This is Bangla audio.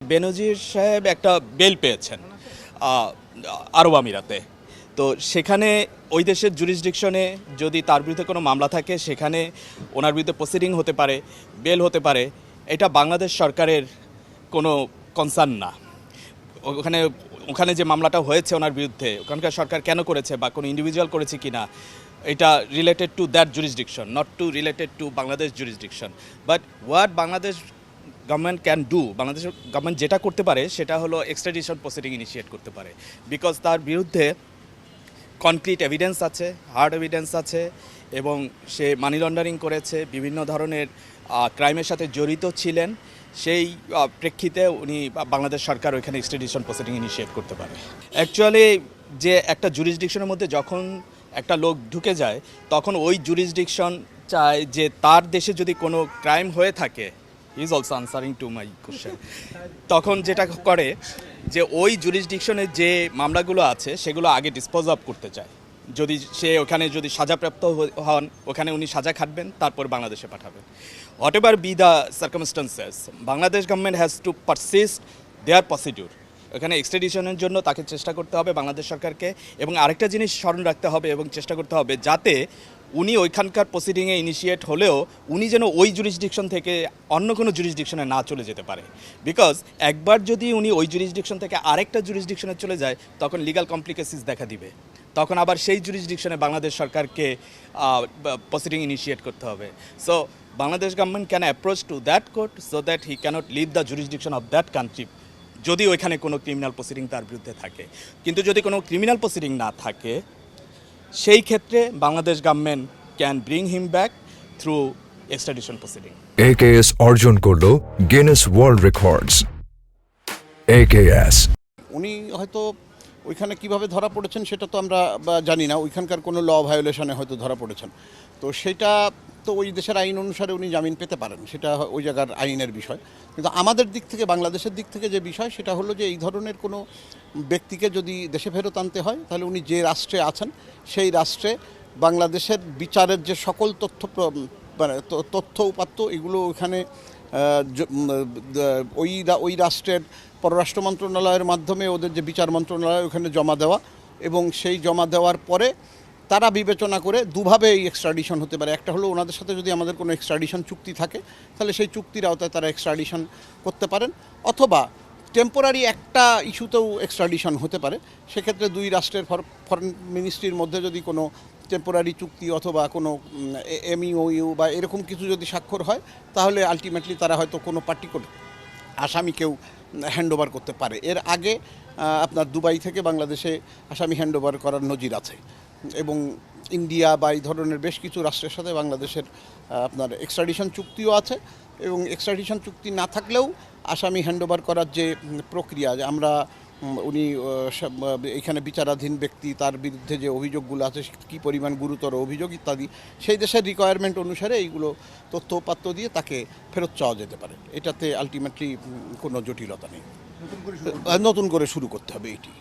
বেনজির সাহেব একটা বেল পেয়েছেন আরব আমিরাতে। তো সেখানে ওই দেশের জুরিসডিকশনে যদি তার বিরুদ্ধে কোনো মামলা থাকে সেখানে ওনার বিরুদ্ধে প্রসিডিং হতে পারে, বেল হতে পারে। এটা বাংলাদেশ সরকারের কোনো কনসার্ন না। ওখানে ওখানে যে মামলাটা হয়েছে ওনার বিরুদ্ধে, ওখানকার সরকার কেন করেছে বা কোনো ইন্ডিভিজুয়াল করেছে কি না, এটা related to that jurisdiction, not to related to Bangladesh jurisdiction. But what Bangladesh government can do, Bangladesh government যেটা করতে পারে সেটা হলো এক্সট্রাডিশন প্রসিডিং ইনিশিয়েট করতে পারে। বিকজ তার বিরুদ্ধে কনক্রিট এভিডেন্স আছে, হার্ড এভিডেন্স আছে, এবং সে মানি লন্ডারিং করেছে, বিভিন্ন ধরনের ক্রাইমের সাথে জড়িত ছিলেন। সেই প্রেক্ষিতে উনি বাংলাদেশ সরকার ওইখানে এক্সট্রাডিশন প্রসিডিং ইনিশিয়েট করতে পারে। অ্যাকচুয়ালি যে একটা জুরিসডিকশনের মধ্যে যখন একটা লোক ঢুকে যায়, তখন ওই জুরিসডিকশন চায় যে তার দেশে যদি কোনো ক্রাইম হয়ে থাকে, is also answering to my question, তখন যেটা করে যে ওই জুরিসডিকশনে যে মামলাগুলো আছে সেগুলো আগে ডিসপোজ অফ করতে চায়। যদি সে ওখানে যদি সাজাপ্রাপ্ত হন, ওখানে উনি সাজা খাটবেন, তারপর বাংলাদেশে পাঠাবেন। Whatever be the circumstances, Bangladesh government has to persist their procedure. এখানে এক্সট্রাডিশনের জন্য তাকে চেষ্টা করতে হবে বাংলাদেশ সরকারকে। এবং আরেকটা জিনিস স্মরণ রাখতে হবে এবং চেষ্টা করতে হবে যাতে উনি ওইখানকার প্রসিডিংয়ে ইনিশিয়েট হলেও উনি যেন ওই জুরিসডিকশন থেকে অন্য কোনো জুরিসডিকশনে না চলে যেতে পারে। বিকজ একবার যদি উনি ওই জুরিসডিকশন থেকে আরেকটা জুরিসডিকশনে চলে যায়, তখন লিগাল কমপ্লিকেশনস দেখা দিবে। তখন আবার সেই জুরিসডিকশনে বাংলাদেশ সরকারকে প্রসিডিং ইনিশিয়েট করতে হবে। So Bangladesh government can approach to that court so that he can't leave the jurisdiction of that country, যদি ওইখানে কোনো ক্রিমিনাল প্রসিডিং তার বিরুদ্ধে থাকে। কিন্তু যদি কোনো ক্রিমিনাল প্রসিডিং না থাকে, সেই ক্ষেত্রে Bangladesh government can bring him back through extradition proceeding. AKS অর্জন করলো গিনেস ওয়ার্ল্ড রেকর্ডস। AKS উনি হয়তো ওইখানে কিভাবে ধরা পড়েছেন সেটা তো আমরা জানি না, ওইখানকার কোনো ল ভায়োলেশনে হয়তো ধরা পড়েছেন। তো সেটা তো ওই দেশের আইন অনুসারে উনি জামিন পেতে পারেন, সেটা ওই জায়গার আইনের বিষয়। কিন্তু আমাদের দিক থেকে, বাংলাদেশের দিক থেকে যে বিষয় সেটা হলো যে এই ধরনের কোনো ব্যক্তিকে যদি দেশে ফেরত আনতে হয়, তাহলে উনি যে রাষ্ট্রে আছেন সেই রাষ্ট্রে বাংলাদেশের বিচারের যে সকল তথ্য উপাত্ত এগুলো ওখানে ওই রাষ্ট্রের পররাষ্ট্র মন্ত্রণালয়ের মাধ্যমে ওদের যে বিচার মন্ত্রণালয় ওখানে জমা দেওয়া, এবং সেই জমা দেওয়ার পরে তারা বিবেচনা করে দুভাবে এই এক্সট্রাডিশন হতে পারে। একটা হলো ওনাদের সাথে যদি আমাদের কোনো এক্সট্রাডিশন চুক্তি থাকে, তাহলে সেই চুক্তির আওতায় তারা এক্সট্রাডিশন করতে পারেন, অথবা টেম্পোরারি একটা ইস্যুতেও এক্সট্রাডিশন হতে পারে। সেক্ষেত্রে দুই রাষ্ট্রের ফরেন মিনিস্ট্রির মধ্যে যদি কোনো টেম্পোরারি চুক্তি অথবা কোনো MOU বা এরকম কিছু যদি স্বাক্ষর হয়, তাহলে আলটিমেটলি তারা হয়তো কোনো পার্টিকুলার আসামিকেও হ্যান্ডওভার করতে পারে। এর আগে আপনার দুবাই থেকে বাংলাদেশে আসামি হ্যান্ডওভার করার নজির আছে, এবং ইন্ডিয়া বা এই ধরনের বেশ কিছু রাষ্ট্রের সাথে বাংলাদেশের আপনার এক্সট্রাডিশন চুক্তিও আছে। এবং এক্সট্রাডিশন চুক্তি না থাকলেও আসামি হ্যান্ডওভার করার যে প্রক্রিয়া, আমরা উনি এখানে বিচারাধীন ব্যক্তি, তার বিরুদ্ধে যে অভিযোগগুলো আছে কী পরিমাণ গুরুতর অভিযোগ ইত্যাদি, সেই দেশের রিকোয়ারমেন্ট অনুসারে এইগুলো তথ্যপাত্র দিয়ে তাকে ফেরত চাওয়া যেতে পারে। এটাতে আলটিমেটলি কোনো জটিলতা নেই, নতুন করে শুরু করতে হবে এটি।